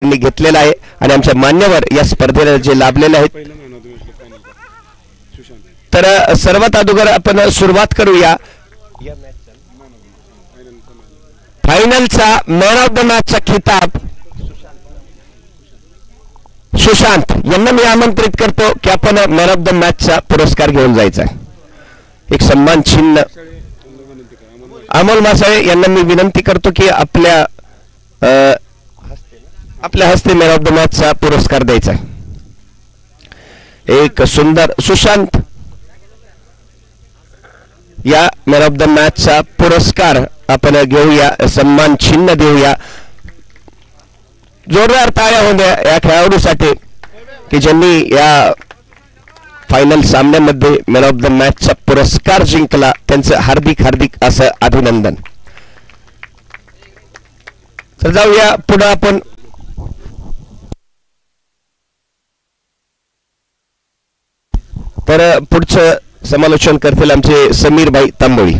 मी घेतलेला आहे आणि आमचे मान्यवर या स्पर्धेला जे लाभलेले आहेत. तर सर्वात अगोदर आपण सुरुवात करूया फायनलचा मॅन ऑफ द मॅचचा खिताब सुशांत यांना मी आमंत्रित करतो की आपण मॅन ऑफ द मॅचचा पुरस्कार घेऊन जायचा. एक सन्मान चिन्ह अमोल मासाळे यांना मी विनंती करतो की आपल्या हस्ते मॅन ऑफ द मॅचचा पुरस्कार द्यायचा. एक सुंदर सुशांत या मॅन ऑफ द मॅचचा पुरस्कार आपण घेऊया, सन्मान चिन्ह देऊया. जोरदार टाळ्या होऊ द्या या खेळाडूसाठी की ज्यांनी या फायनल सामन्यामध्ये मॅन ऑफ द मॅचचा पुरस्कार जिंकला. त्यांचं हार्दिक हार्दिक असं अभिनंदन. तर जाऊया पुढे आपण तर पुढचं समालोचन करतील आमचे समीरभाई तांबोळी.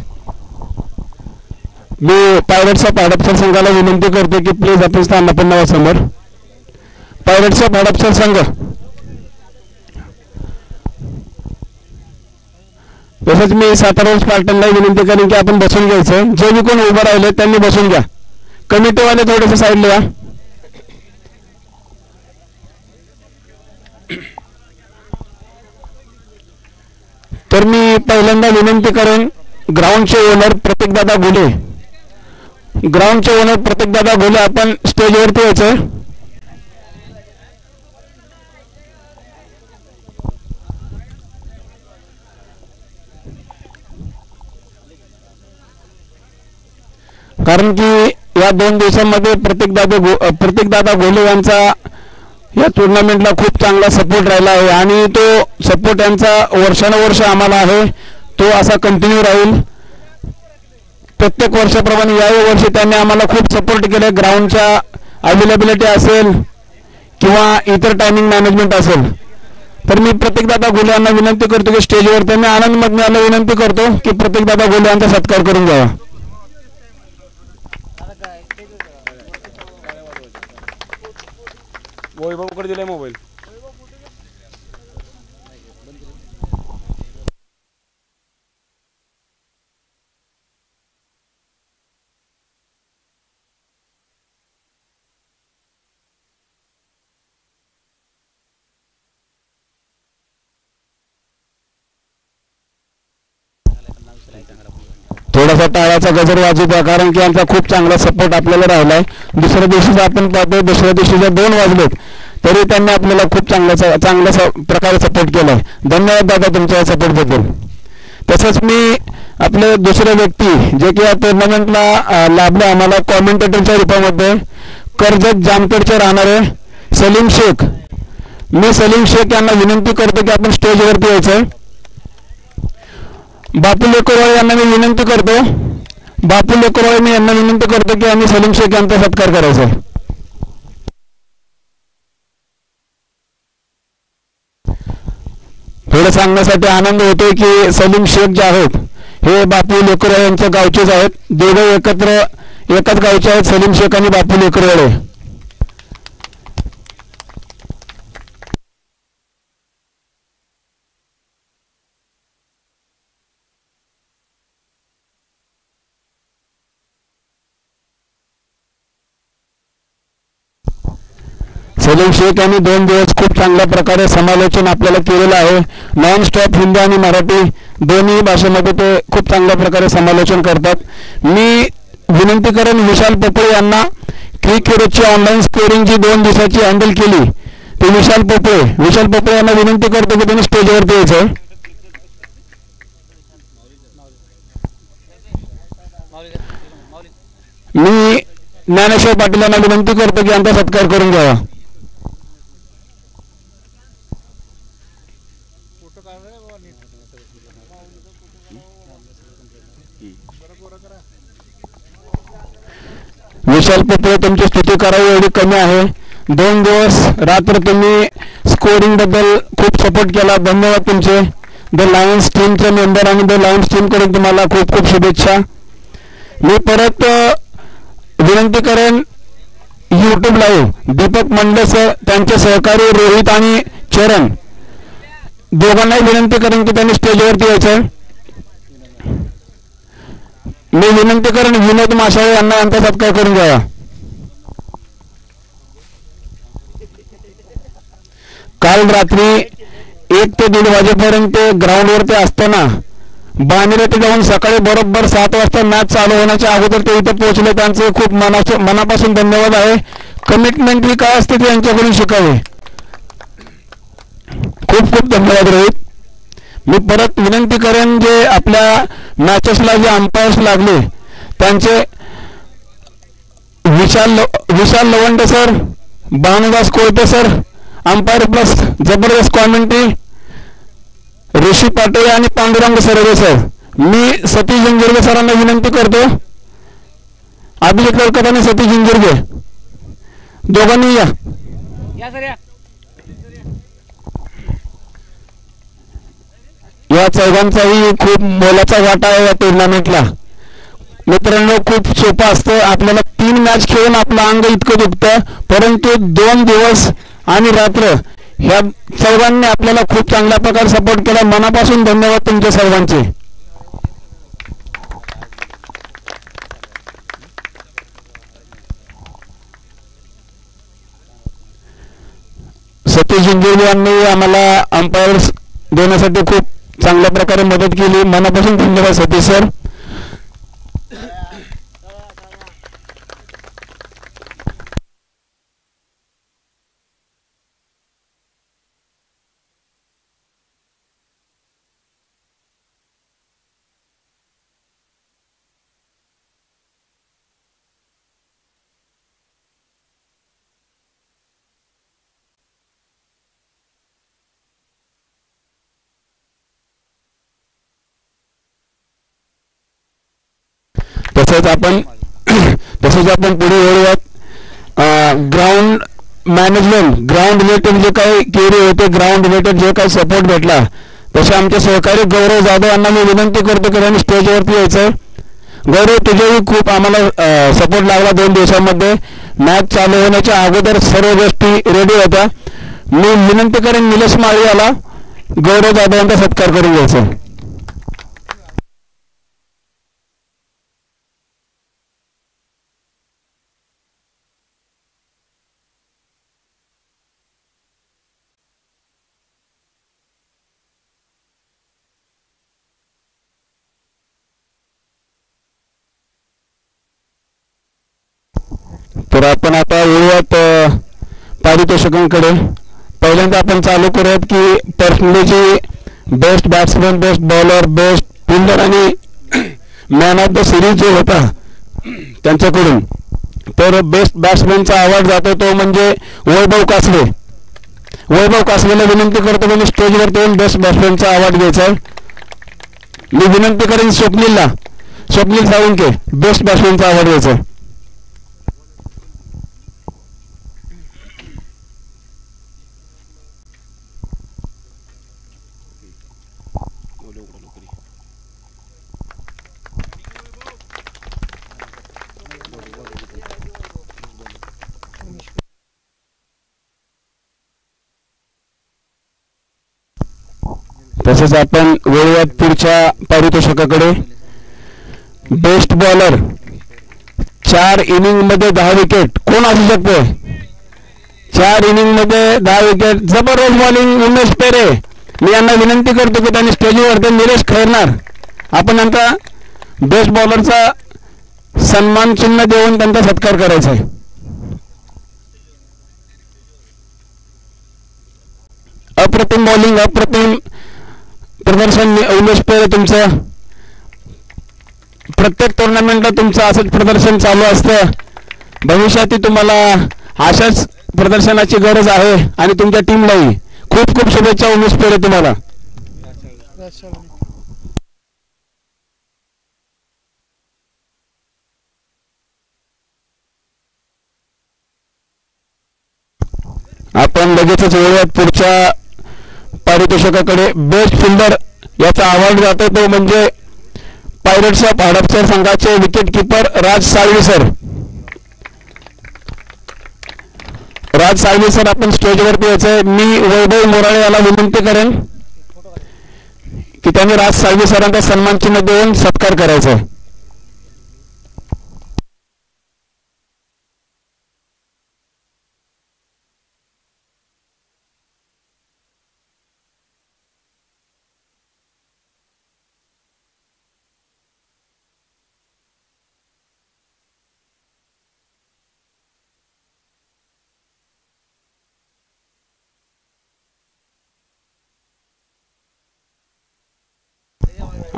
मी पायरेट्सच्या पाडपसर संघाला विनंती करतो की प्लीज आपण स्थानापन्न व्हा समोर. पायरेट्सचा पाडपसर संघ तसंच मी सातारा स्पार्टनला विनंती करेन की आपण बसून घ्यायचं. जे बी कोण उभं राहिले त्यांनी बसून घ्या. कमिटीवाले थोडेसे साईडला या. तर मी पहिल्यांदा विनंती करेन ग्राउंडचे ओनर प्रतीकदादा घोले, ग्राउंडचे ओनर प्रतीकदादा घोले आपण स्टेजवरती यायचंय. कारण की या 2 दिवसांमध्ये प्रतीकदादा घोले यांचा या टुर्नामेंटला खूप चांगला सपोर्ट राहिला आहे आणि तो सपोर्ट यांचा वर्षानुवर्ष आम्हाला आहे, तो असा कंटिन्यू राहील. प्रत्येक वर्षाप्रमाणे याही वर्षी त्यांनी आम्हाला खूप सपोर्ट केले. ग्राउंडच्या अवेलेबिलिटी असेल किंवा इतर टायमिंग मॅनेजमेंट असेल. तर मी प्रतीकदादा घोले यांना विनंती करतो की स्टेजवर त्यांनी आनंद मधण्याला विनंती करतो की प्रतीकदादा घोले यांचा सत्कार करून घ्यावा. वैभवकडे दिलाय मोबाईल. थोडासा टाळ्याचा गजर वाजू द्या कारण की आमचा खूप चांगला सपोर्ट आपल्याला राहिलाय. दुसऱ्या दिवशीचा आपण पाहतो, दुसऱ्या दिवशीच्या 2 वाजलेत तरी त्यांनी आपल्याला खूप चांगल्या प्रकारे सपोर्ट केलाय. धन्यवाद दादा तुमच्या सपोर्ट बद्दल. तसंच मी आपले दुसरे व्यक्ती जे की या टुर्नामेंटला लाभले आम्हाला कॉमेंटेटरच्या रूपामध्ये कर्जत जामखेडचे राहणारे सलीम शेख, मी सलीम शेख यांना विनंती करतो की आपण स्टेजवरती यायचंय. बापू लेकरवाळे यांना मी विनंती करतो, बापू लेकरवाळे मी यांना विनंती करतो की आम्ही सलीम शेख यांचा सत्कार करायचा. थोडं सांगण्यासाठी आनंद होतोय की सलीम शेख जे आहेत हे बापू लेकरवाळे यांच्या गावचेच आहेत. दोघे एकत्र एकाच गावचे आहेत, सलीम शेख आणि बापू लेकरवाळे. सलीम शेख यांनी 2 दिवस खूप चांगल्या प्रकारे समालोचन आपल्याला केलेलं आहे. नॉन स्टॉप हिंदी आणि मराठी दोन्ही भाषेमध्ये ते खूप चांगल्या प्रकारे समालोचन करतात. मी विनंती करेन विशाल पोपळे यांना क्रिकेटची ऑनलाईन स्कोरिंग जी 2 दिवसाची हँडल केली ते विशाल पोपळे यांना विनंती करतो की त्यांनी स्टेजवरती यायचं. मी ज्ञानेश्वर पाटील यांना विनंती करतो की यांचा सत्कार करून घ्यावा. विशाल पोपळे तुमची स्तुती करावी एवढी कमी आहे. 2 दिवस रात्र तुम्ही स्कोरिंग बद्दल खूप सपोर्ट केला, धन्यवाद तुमचे. द लायन्स टीमचे मेंबर आणि द लायन्स टीम कडून तुम्हाला खूप खूप शुभेच्छा. मी परत विनंती करेन YouTube live Deepak Monday sir, त्यांचे सहकारी रोहित आणि चरण दोघांनाही विनंती करेन की त्यांनी स्टेजवरती यायचं. मी विनंती करेन विनोद माशाळे यांना यांचा सत्कार करून घ्यावा. काल रात्री 1 ते 1:30 वाजेपर्यंत ग्राउंडवरती असताना बाणेरथे जाऊन सकाळी बरोबर 7 वाजता मॅच चालू होण्याच्या अगोदर ते इथे पोहोचले. त्यांचे खूप मनापासून धन्यवाद आहे. कमिटमेंट ही काय असते ते यांच्याकडून शिकावे. खूप खूप धन्यवाद रोहित. मी परत विनंती करेन जे आपल्या मॅचेसला जे अंपायर्स लागले त्यांचे विशाल लवंडे सर, भानुदास कोळपे सर अंपायर प्लस जबरदस्त कॉमेंट्री, ऋषी पाटोळे आणि पांडुरंग सरगे सर. मी सतीश जिंजिरगे सरांना विनंती करतो, अभिजित लडकत आणि सतीश जिंजिरगे दोघांनी या. या चौघांचाही खूप मोलाचा वाटा आहे या टुर्नामेंटला. मित्रांनो, खूप सोपं असतं. आपल्याला 3 मॅच खेळून आपलं अंग इतकं दुखतं, परंतु 2 दिवस आणि रात्र ह्या सर्वांनी आपल्याला खूप चांगल्या प्रकारे सपोर्ट केला. मनापासून धन्यवाद तुमच्या सर्वांचे. सतीश जिंजिरगे यांनी आम्हाला अंपायर्स देण्यासाठी खूप चांगल्या प्रकारे मदत केली. मनापासून धन्यवाद सतीश सर. तसेच आपण पुढे वळूयात. ग्राउंड मॅनेजमेंट, ग्राउंड रिलेटेड जे काही क्वेरी होते, ग्राउंड रिलेटेड जे काही सपोर्ट भेटला, तसे आमचे सहकारी गौरव जाधव यांना मी विनंती करतो की त्यांनी स्टेजवरती यायचं. गौरव, तुझेही खूप आम्हाला सपोर्ट लागला 2 दिवसांमध्ये. मॅच चालू होण्याच्या अगोदर सर्व गोष्टी रेडी होत्या. मी विनंती करेन निलेश माळी याला गौरव जाधव यांचा सत्कार करून घ्यायचा. तर आपण आता वळूयात पारितोषिकांकडे. पहिल्यांदा आपण चालू करूयात की पर्सनली जी best batsman, best bowler, best fielder आणि मॅन ऑफ द सिरीज जो होता त्यांच्याकडून, तर बेस्ट बॅट्समॅनचा अवॉर्ड जातो तो म्हणजे वैभव कासले. वैभव कासलेला विनंती करतो म्हणजे स्टेजवरती येऊन बेस्ट बॅट्समॅनचा अवॉर्ड घ्यायचा. मी विनंती करेन स्वप्नील साळुंके बेस्ट बॅट्समॅनचा अवॉर्ड घ्यायचा. तसेच आपण वळूयात पुढच्या पारितोषिकाकडे. बेस्ट बॉलर, 4 इनिंग मध्ये 10 विकेट कोण असू शकते? 4 इनिंग मध्ये 10 विकेट, जबरदस्त बॉलिंग उमेश पेरे. मी यांना विनंती करतो की त्यांनी स्टेजवरती निलेश खैरनार आपण यांचा बेस्ट बॉलरचा सन्मान चिन्ह देऊन त्यांचा सत्कार करायचा आहे. अप्रतिम बॉलिंग, अप्रतिम प्रदर्शन उमेश पेरे. तुमचं प्रत्येक टुर्नामेंटला तुमचं असंच प्रदर्शन चालू असतं. भविष्यातही तुम्हाला अशाच प्रदर्शनाची गरज आहे आणि तुमच्या टीमलाही खूप खूप शुभेच्छा उमेश पेरे तुम्हाला. आपण लगेचच वळूयात पुढच्या पारितोषिकाकडे. बेस्ट फिल्डर याचा अवॉर्ड जातो तो म्हणजे पायरेट्स ऑफ हडपसर संघाचे विकेट किपर राज साळवी सर. राज साळवी सर आपण स्टेजवरती यायचं. मी वैभव मोराळे याला विनंती करेन की त्यांनी राज साळवी सरांचा सन्मान चिन्ह देऊन सत्कार करायचा.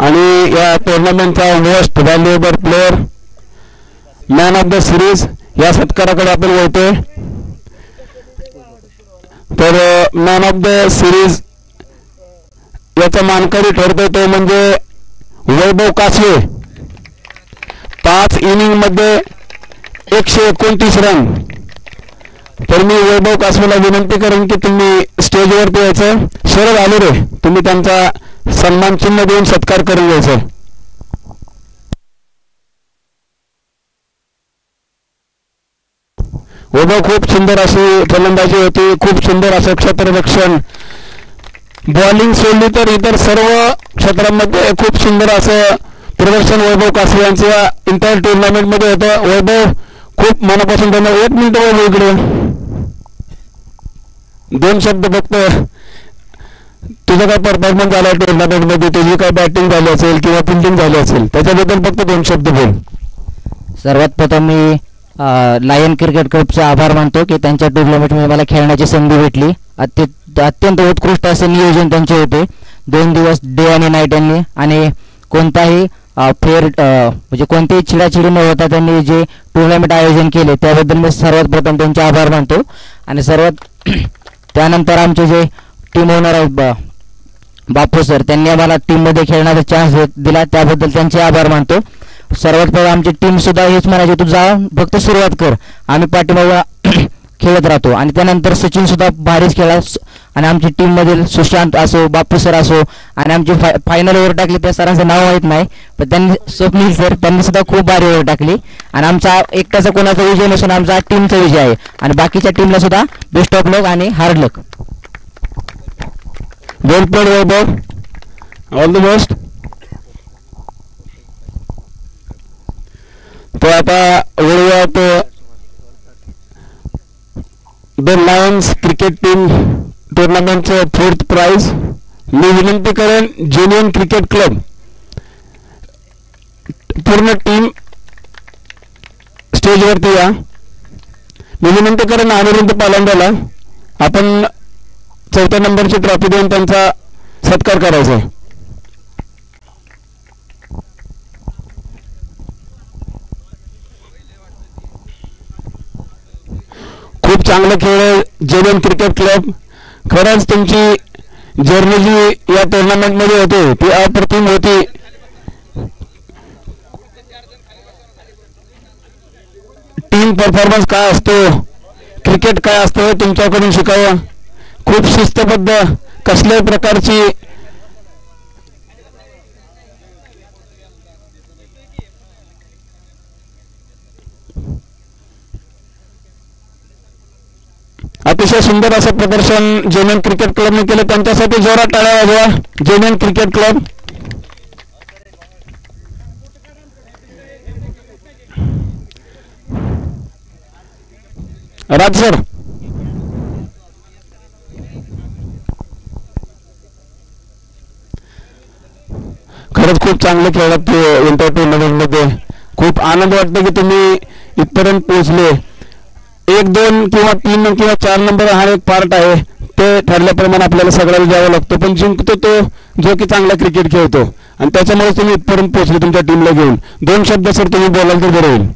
आणि या टुर्नामेंटचा most valuable player, man of the series या सत्काराकडे आपण वळतोय. तर मॅन ऑफ द सिरीज याचा मानकरी ठरतोय तो म्हणजे वैभव कासवे. 5 इनिंग मध्ये 129 रन. तर मी वैभव कासवेला विनंती करेन की तुम्ही स्टेजवरती यायचं. शरद आले रे, तुम्ही त्यांचा सन्मान चिन्ह देऊन सत्कार करून घ्यायचं. वैभव खूप सुंदर अशी फलंदाजी होती, खूप सुंदर असं क्षेत्ररक्षण, बॉलिंग सोडली तर इतर सर्व क्षेत्रांमध्ये खूप सुंदर असं प्रदर्शन वैभव कासवे यांच्या इंटायर टुर्नामेंटमध्ये होतं. वैभव खूप मनापासून त्यांना 1 मिनिट वैभव इकडे 2 शब्द फक्त. तुझा काय परफॉर्मन्स झाला टुर्नामेंटमध्ये, तुझी काय बॅटिंग झाली असेल किंवा फिल्डिंग झाली असेल त्याच्याबद्दल फक्त 2 शब्द बोल. सर्वात प्रथम मी लायन क्रिकेट क्लबचा आभार मानतो की त्यांच्या टुर्नामेंटमध्ये मला खेळण्याची संधी भेटली. अत्यंत उत्कृष्ट असे नियोजन त्यांचे होते. 2 दिवस डे आणि नाईट यांनी, आणि कोणताही फेअर म्हणजे कोणतेही चिडाचिडी न होता त्यांनी जे टुर्नामेंट आयोजन केले त्याबद्दल मी सर्वात प्रथम त्यांचे आभार मानतो. आणि सर्वात त्यानंतर आमचे जे टीम ओनर आहेत बापू सर, त्यांनी आम्हाला टीममध्ये खेळण्याचा चान्स दिला त्याबद्दल त्यांचे आभार मानतो. सर्वात पहिले आमची टीम सुद्धा हेच म्हणायचे, तू जा फक्त सुरुवात कर, आम्ही पाठीमागे खेळत राहतो. आणि त्यानंतर सचिन सुद्धा भारीच खेळला. आणि आमची टीम मधील सुशांत असो, बापू सर असो, आणि आमची फायनल ओव्हर टाकली त्या सरांचं नाव माहीत नाही पण त्यांनी, स्वप्नील सर, त्यांनी सुद्धा खूप भारी ओव्हर टाकली. आणि आमचा एकट्याचा कोणाचा विजय नसून आमचा टीमचा विजय आहे. आणि बाकीच्या टीमला सुद्धा बेस्ट ऑफ लक आणि hard luck. Well played Vaibhav, all the best. तो आता वळूयात द लायन्स क्रिकेट टीम टुर्नामेंटचं 4th प्राइज. मी विनंती करेन ज्युनियर क्रिकेट क्लब पूर्ण टीम स्टेजवरती या. मी विनंती करेन अनिरुद्ध पालांड्याला आपण 4थ्या नंबरची ट्रॉफी देऊन त्यांचा सत्कार करायचा. खूप चांगलं खेळ जेवन क्रिकेट क्लब. खरंच तुमची जर्नी जी या टुर्नामेंटमध्ये होते ती अप्रतिम होती. टीम परफॉर्मन्स काय असतो, क्रिकेट काय असतं हे तुमच्याकडून शिकावं. खूप शिस्तबद्ध, कसल्याही प्रकारची अतिशय सुंदर असं प्रदर्शन जेएनएन क्रिकेट क्लबने केलं. त्यांच्यासाठी जोरात टाळ्या वाजवा जेएनएन क्रिकेट क्लब. राज सर, खरंच खूप चांगले खेळलात इंटर टुर्नामेंटमध्ये. खूप आनंद वाटतो की तुम्ही इथपर्यंत पोहोचले. 1, 2 किंवा 3 किंवा 4 नंबर हा एक पार्ट आहे, ते ठरल्याप्रमाणे आपल्याला सगळ्याला द्यावा लागतो. पण जिंकतो तो जो की चांगला क्रिकेट खेळतो, आणि त्याच्यामुळे तुम्ही इथपर्यंत पोहोचले तुमच्या टीमला घेऊन. 2 शब्द सर तुम्ही बोलाल तर बरं होईल.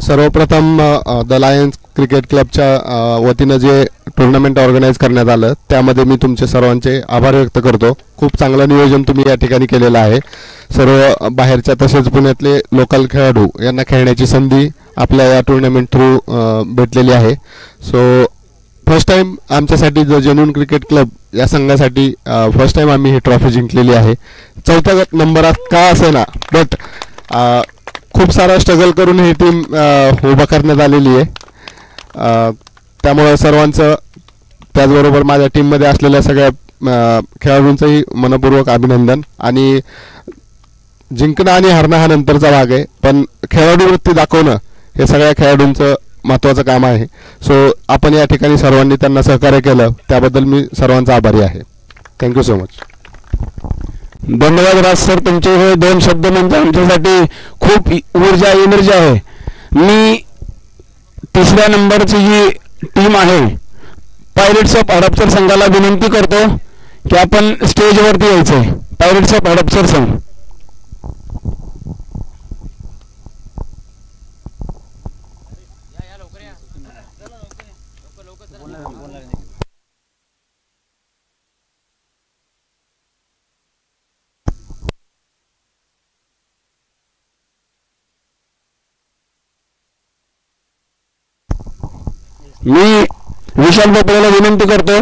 सर्वप्रथम द लायन्स क्रिकेट क्लबच्या वतीनं जे टुर्नामेंट ऑर्गनाईज करण्यात आलं त्यामध्ये मी तुमचे सर्वांचे आभार व्यक्त करतो. खूप चांगलं नियोजन तुम्ही या ठिकाणी केलेलं आहे. सर्व बाहेरच्या तसेच पुण्यातले लोकल खेळाडू यांना खेळण्याची संधी आपल्या या टुर्नामेंट थ्रू भेटलेली आहे. सो फर्स्ट टाईम आमच्यासाठी जो जेन्युइन क्रिकेट क्लब या संघासाठी फर्स्ट टाईम आम्ही ही ट्रॉफी जिंकलेली आहे. 4थ्या नंबरात का असे ना, बट खूप सारा स्ट्रगल करून ही टीम उभा करण्यात आलेली आहे. त्यामुळे सर्वांचं त्याचबरोबर माझ्या टीममध्ये असलेल्या सगळ्या खेळाडूंचंही मनपूर्वक अभिनंदन. आणि जिंकणं आणि हरणं हा नंतरचा भाग आहे, पण खेळाडू वृत्ती दाखवणं हे सगळ्या खेळाडूंचं महत्त्वाचं काम आहे. सो आपण या ठिकाणी सर्वांनी त्यांना सहकार्य केलं त्याबद्दल मी सर्वांचा आभारी आहे. Thank you so much. धन्यवाद राज सर, तुमचे हे 2 शब्द म्हणजे आमच्यासाठी खूप ऊर्जा एनर्जी आहे. मी 3ऱ्या नंबरची जी टीम आहे पायरेट्स ऑफ हडपसर संघाला विनंती करतो की आपण स्टेजवरती यायचंय. पायरेट्स ऑफ हडपसर संघ. मी विशाल बोपळेला विनंती करतो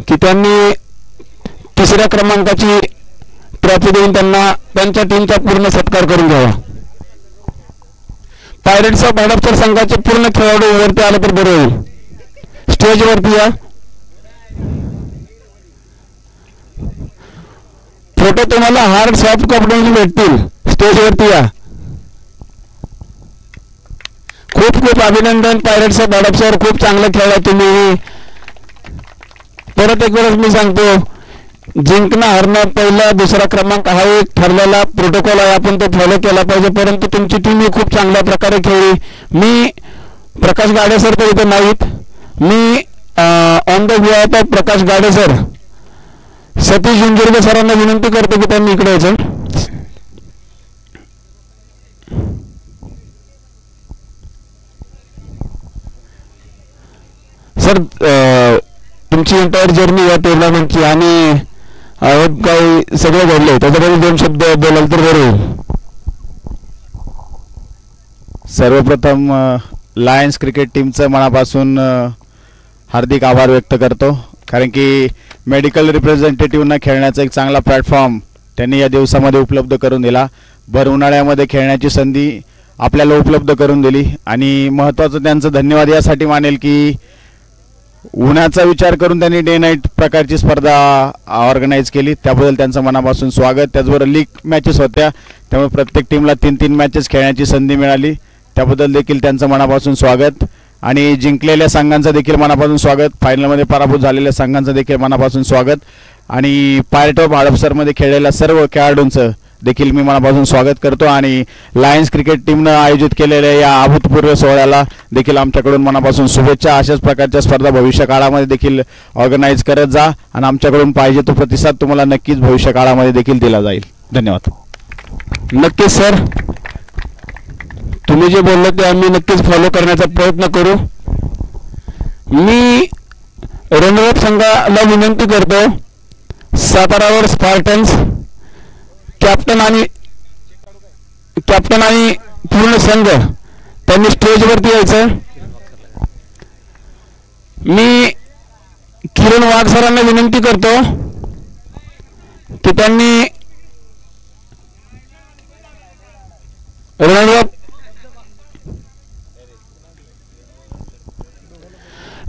की त्यांनी 3ऱ्या क्रमांकाची ट्रॉफी देऊन त्यांना त्यांच्या टीमचा पूर्ण सत्कार करून घ्यावा. पायरेट्स ऑफ हडपसर संघाचे पूर्ण खेळाडू वरती आले तर बरं होईल. स्टेजवरती या. फोटो तुम्हाला हार्ड सॉफ्ट कपड्यांनी भेटतील. स्टेजवरती या. खूप खूप अभिनंदन पायरेट्स ऑफ हडपसर. खूप चांगलं खेळला तुम्ही. परत एक वेळेस मी सांगतो, जिंकणं हरणं पहिला 2रा क्रमांक हा एक ठरलेला प्रोटोकॉल आहे, आपण तो फॉलो केला पाहिजे. परंतु तुमची टीम ही खूप चांगल्या प्रकारे खेळली. मी प्रकाश गाडे सर तर इथे नाहीत. मी on the behalf of Prakash Gade sir Satish Junjurge सरांना विनंती करतो की त्यांनी इकडे यायचं. सर तुमची एंटायर जर्नी या टुर्नामेंटची आणि काही सगळे घडले त्याच्याबद्दल 2 शब्द बोलाल तर बरं होईल. सर्वप्रथम लायन्स क्रिकेट टीमचं मनापासून हार्दिक आभार व्यक्त करतो, कारण की मेडिकल रिप्रेझेंटेटिव्हना खेळण्याचा एक चांगला प्लॅटफॉर्म त्यांनी या दिवसामध्ये उपलब्ध करून दिला. भर उन्हाळ्यामध्ये खेळण्याची संधी आपल्याला उपलब्ध करून दिली. आणि महत्त्वाचं त्यांचं धन्यवाद यासाठी मानेल की उन्हाचा विचार करून त्यांनी डे नाईट प्रकारची स्पर्धा ऑर्गनाईज केली, त्याबद्दल त्यांचं मनापासून स्वागत. त्याचबरोबर लीग मॅचेस होत्या, त्यामुळे प्रत्येक टीमला 3-3 मॅचेस खेळण्याची संधी मिळाली, त्याबद्दल देखील त्यांचं मनापासून स्वागत. आणि जिंकलेल्या संघांचं देखील मनापासून स्वागत. फायनलमध्ये पराभूत झालेल्या संघांचं देखील मनापासून स्वागत. आणि पायरेट ऑफ हडपसरमध्ये खेळलेल्या सर्व खेळाडूंचं देखील मी मनापासून स्वागत करतो. आणि लायन्स क्रिकेट टीमनं आयोजित केलेल्या या अभूतपूर्व सोहळ्याला देखील आमच्याकडून मनापासून शुभेच्छा. अशाच प्रकारच्या स्पर्धा भविष्य काळामध्ये देखील ऑर्गनाईज करत जा आणि आमच्याकडून पाहिजे तो प्रतिसाद तुम्हाला नक्कीच भविष्य काळामध्ये देखील दिला जाईल. धन्यवाद. नक्कीच सर, तुम्ही जे बोलले ते आम्ही नक्कीच फॉलो करण्याचा प्रयत्न करू. मी रनरअप संघाला विनंती करतो, सातारावर स्पार्टन्स कॅप्टन आणि पूर्ण संघ त्यांनी स्टेजवरती यायचं. मी किरण वाघ सरांना विनंती करतो की त्यांनी रनरअप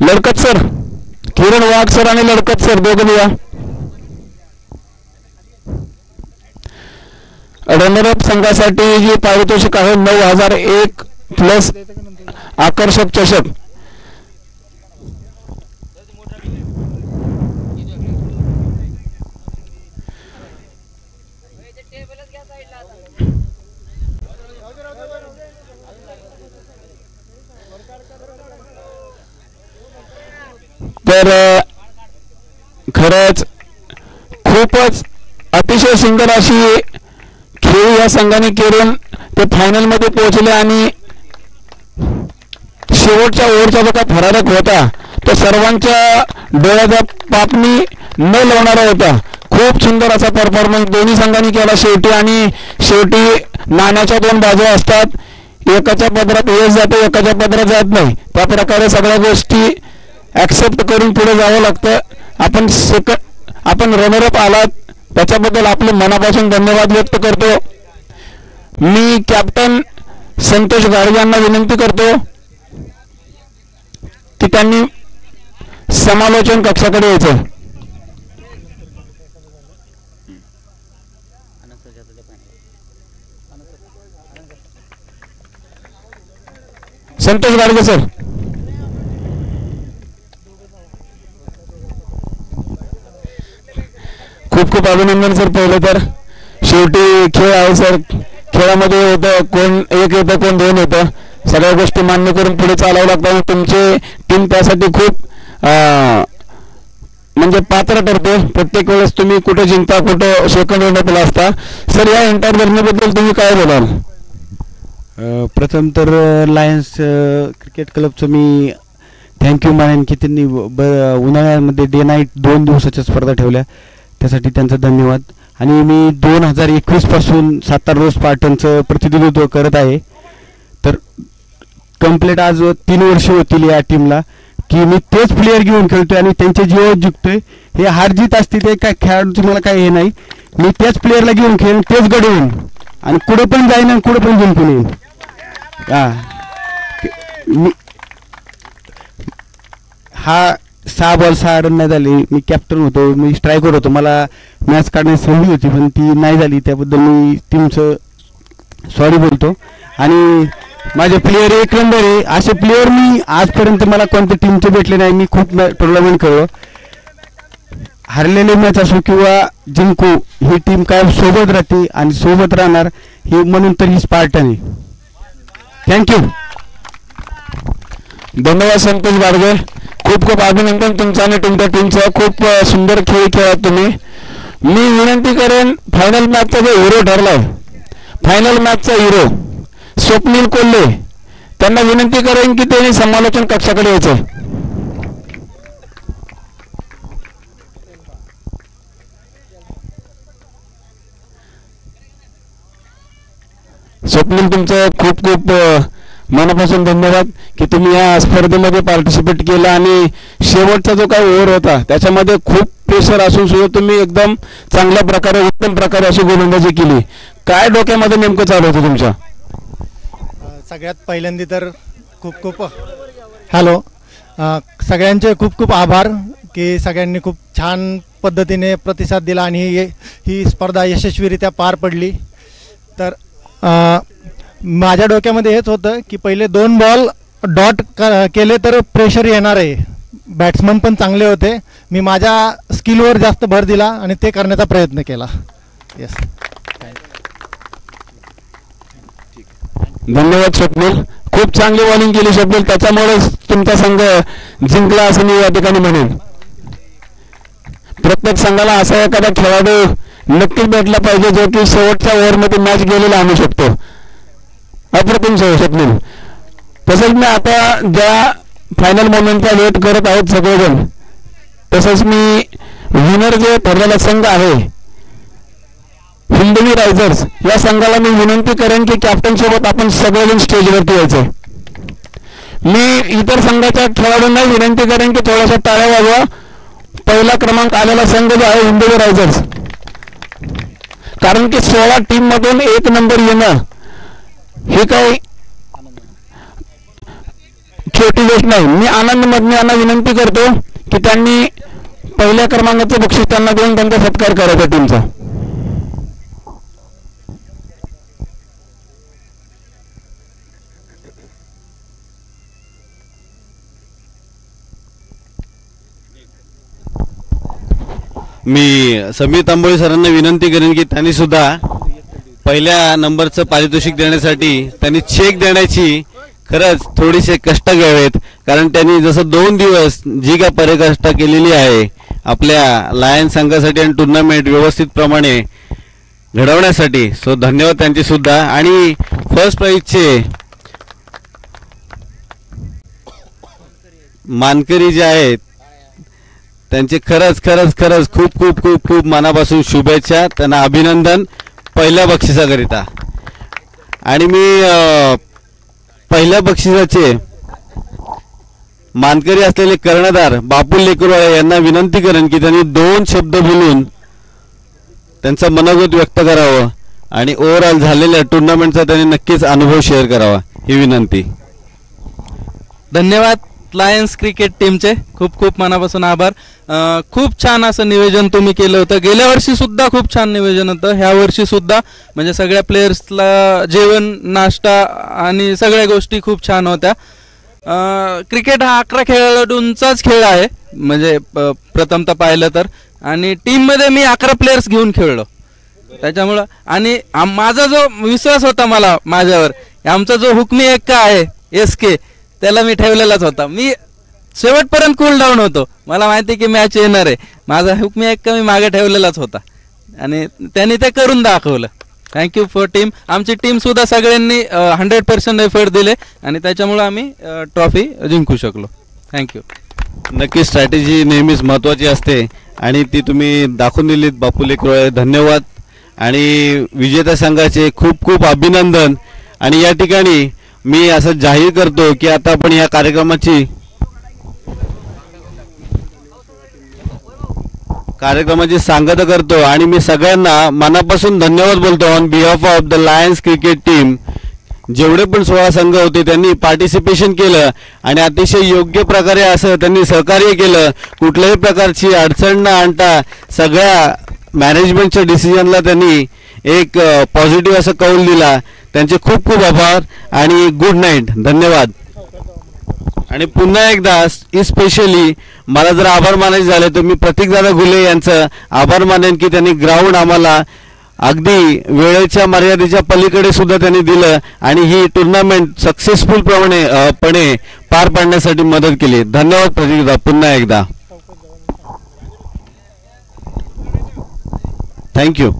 लडकत सर, किरण वाघ सर आणि लडकत सर दोघं या. रनरअप संघासाठी जी पारितोषिक आहे 9,001 प्लस आकर्षक चषक. तर खरंच खूपच अतिशय सुंदर अशी खेळ या संघाने करून ते फायनलमध्ये पोहोचले. आणि शेवटच्या ओव्हरचा जो काही फरारक होता तो सर्वांच्या डोळ्याचा पापणी न लावणारा होता. खूप सुंदर असा परफॉर्मन्स दोन्ही संघांनी केला शेवटी. आणि शेवटी नाण्याच्या 2 बाजू असतात, एकाच्या पदरात यश जाते, एकाच्या पदरात जात नाही. त्या प्रकारे सगळ्या गोष्टी ॲक्सेप्ट करून पुढे जावं लागतं. आपण रनरअप आलात त्याच्याबद्दल आपले मनापासून धन्यवाद व्यक्त करतो. मी कॅप्टन संतोष गाडगे यांना विनंती करतो की त्यांनी समालोचन कक्षाकडे यायचं. संतोष गाडगे सर. खूप खूप अभिनंदन सर. पहिलं तर शेवटी खेळ आहे सर. खेळामध्ये होतं कोण एक येतं कोण दोन येतं. सगळ्या गोष्टी मान्य करून पुढे चालावं लागतं. तुमचे टीम त्यासाठी खूप म्हणजे पात्र ठरते. प्रत्येक वेळेस तुम्ही कुठे जिंकता कुठं सेकंड राऊंडला असता. सर या एंटायर जर्नीबद्दल तुम्ही काय बोलाल? प्रथम तर लायन्स क्रिकेट क्लबचं मी थँक्यू मानेन की त्यांनी उन्हाळ्यामध्ये डे नाईट 2 दिवसाच्या स्पर्धा ठेवल्या, त्यासाठी त्यांचा धन्यवाद. आणि मी 2021 पासून सातारा रोज स्पार्टनचं प्रतिनिधित्व करत आहे. तर कंप्लीट आज 3 वर्ष होतील या टीमला की मी तेच प्लेयर घेऊन खेळतोय आणि त्यांच्या जीवावर जिंकतोय. हे हार जीत असते ते काय खेळाडूचं मला काय हे नाही. मी त्याच प्लेयरला घेऊन खेळेन, तेच घडवून आणि कुठे पण जाईन आणि कुठे पण जिंकून येईन. हा 6 बॉल 6 रन नाही झाले. मी कॅप्टन होतो, मी स्ट्रायकर होतो, मला मॅच काढण्याची संधी होती पण ती नाही झाली. त्याबद्दल मी टीमचं सॉरी बोलतो. आणि माझे प्लेयर एक नंबर आहे. असे प्लेयर मी आजपर्यंत मला कोणत्या टीमचे भेटले नाही. मी खूप टुर्नामेंट खेळलो. हरलेले मॅच असो किंवा जिंकू, ही टीम काय सोबत राहते आणि सोबत राहणार हे म्हणून तर ही स्पार्टन आहे. थँक्यू. धन्यवाद संतोष गाडगे. खूप खूप अभिनंदन तुमचं आणि तुमच्या टीमचं. खूप सुंदर खेळ खेळात तुम्ही. मी विनंती करेन फायनल मॅचचा जो हिरो ठरलाय, फायनल मॅचचा हिरो स्वप्नील कोल्हे, त्यांना विनंती करेन की त्यांनी समालोचन कक्षाकडे यायचं. स्वप्नील तुमचं खूप खूप मनापासून धन्यवाद की तुम्ही या स्पर्धेमध्ये पार्टिसिपेट केलं आणि शेवटचा जो काही ओव्हर होता त्याच्यामध्ये खूप प्रेशर असून सुद्धा तुम्ही एकदम चांगल्या प्रकारे उत्तम प्रकारे अशी गोलंदाजी केली. काय डोक्यामध्ये नेमकं चालू होतं तुमच्या? सगळ्यात पहिल्यांदा तर खूप खूप सगळ्यांचे खूप खूप आभार की सगळ्यांनी खूप छान पद्धतीने प्रतिसाद दिला आणि ही स्पर्धा यशस्वीरित्या पार पडली. तर माझ्या डोक्यामध्ये हेच होतं की पहिले 2 बॉल डॉट केले तर प्रेशर येणार आहे. बॅट्समन पण चांगले होते. मी माझ्या स्किलवर जास्त भर दिला आणि ते करण्याचा प्रयत्न केला. येस. धन्यवाद स्वप्नील. खूप चांगली बॉलिंग केली स्वप्नील, त्याच्यामुळेच तुमचा संघ जिंकला असं मी या ठिकाणी म्हणेन. प्रत्येक संघाला असा एखादा खेळाडू नक्कीच भेटला पाहिजे जो की शेवटच्या ओव्हरमध्ये मॅच गेलेला आणू शकतो. अप्रतिम स्वप्नील. तसंच मी आता ज्या फायनल मोमेंटचा वेट करत आहोत सगळेजण, तसंच मी विनर जे ठरलेला संघ आहे हिंदवी रायझर्स, या संघाला मी विनंती करेन की कॅप्टन सोबत आपण सगळेजण स्टेजवरती यायचं. मी इतर संघाच्या खेळाडूंना विनंती करेन की थोडासा टाळ्या वाजवा. पहिला क्रमांक आलेला संघ जो आहे हिंदवी रायझर्स, कारण की 16 टीम मधून 1 नंबर येणं हे काही छोटी गोष्ट नाही. मी आनंद मधने यांना विनंती करतो की त्यांनी पहिल्या क्रमांकाचं बक्षीस त्यांना देऊन त्यांचा सत्कार करायचा टीमचा. मी समीर तांबोळी सरांना विनंती करेन की त्यांनी सुद्धा पहिल्या नंबरचं पारितोषिक देण्यासाठी त्यांनी चेक देण्याची खरंच थोडेसे कष्ट घ्यावेत. कारण त्यांनी जसं 2 दिवस जी काय परिकष्ट केलेली आहे आपल्या लायन्स संघासाठी आणि टुर्नामेंट व्यवस्थितप्रमाणे घडवण्यासाठी, सो धन्यवाद त्यांचे सुद्धा. आणि फर्स्ट प्राइजचे मानकरी जे आहेत त्यांचे खरंच खरंच खरंच खूप खूप खूप खूप मनापासून शुभेच्छा, त्यांना अभिनंदन पहिल्या बक्षिसाकरिता. आणि मी पहिल्या बक्षिसाचे मानकरी असलेले कर्णधार बापू लेकरवाळे यांना विनंती करेन की त्यांनी 2 शब्द बोलून त्यांचं मनोगत व्यक्त करावं. आणि ओव्हरऑल झालेल्या टुर्नामेंटचा त्यांनी नक्कीच अनुभव शेअर करावा ही विनंती. धन्यवाद लायन्स क्रिकेट टीमचे, खूप खूप मनापासून आभार. खूप छान असं नियोजन तुम्ही केलं होतं. गेल्या वर्षी सुद्धा खूप छान नियोजन होतं, ह्या वर्षी सुद्धा म्हणजे सगळ्या प्लेयर्सला जेवण नाश्ता आणि सगळ्या गोष्टी खूप छान होत्या. क्रिकेट हा 11 खेळाडूंचाच खेळ आहे म्हणजे प्रथमतः पाहिलं तर, आणि टीममध्ये मी 11 प्लेयर्स घेऊन खेळलो त्याच्यामुळं. आणि माझा जो विश्वास होता माझ्यावर, आमचा जो हुकमी एक्का आहे SK, त्याला मी ठेवलेलाच होता. मी शेवटपर्यंत कूल डाऊन होतो, मला माहिती की मॅच येणार आहे. माझा हुकमी एक्का मी मागे ठेवलेलाच होता आणि त्यांनी ते करून दाखवलं. Thank you for team. आमची टीम सुद्धा सगळ्यांनी 100% एफर्ट दिले आणि त्याच्यामुळे आम्ही ट्रॉफी जिंकू शकलो. थँक्यू. नक्की स्ट्रॅटेजी नेहमीच महत्त्वाची असते आणि ती तुम्ही दाखवून दिलीत बापूले क्रोळे. धन्यवाद. आणि विजेत्या संघाचे खूप खूप अभिनंदन. आणि या ठिकाणी मी असं जाहीर करतो की आता आपण या कार्यक्रमाची सांगता करतो आणि मी सगळ्यांना मनापासून धन्यवाद बोलतो on behalf of the Lions cricket team. जेवढे पण 16 संघ होते त्यांनी पार्टिसिपेशन केलं आणि अतिशय योग्य प्रकारे असं त्यांनी सहकार्य केलं. कुठल्याही प्रकारची अडचण न आणता सगळ्या मॅनेजमेंटच्या डिसिजनला त्यांनी एक पॉझिटिव्ह असं कौल दिला. त्यांचे खूप खूप आभार आणि गुड नाईट. धन्यवाद. आणि पुन्हा एकदा स्पेशली मला जर आभार मानायचे झाले तर मी प्रतीकदादा घुले यांचं आभार मानेन की त्यांनी ग्राउंड आम्हाला अगदी वेळेच्या मर्यादेच्या पलीकडे सुद्धा त्यांनी दिलं आणि ही टुर्नामेंट सक्सेसफुल पणे पार पाडण्यासाठी मदत केली. धन्यवाद प्रतीकदा पुन्हा एकदा. थँक्यू.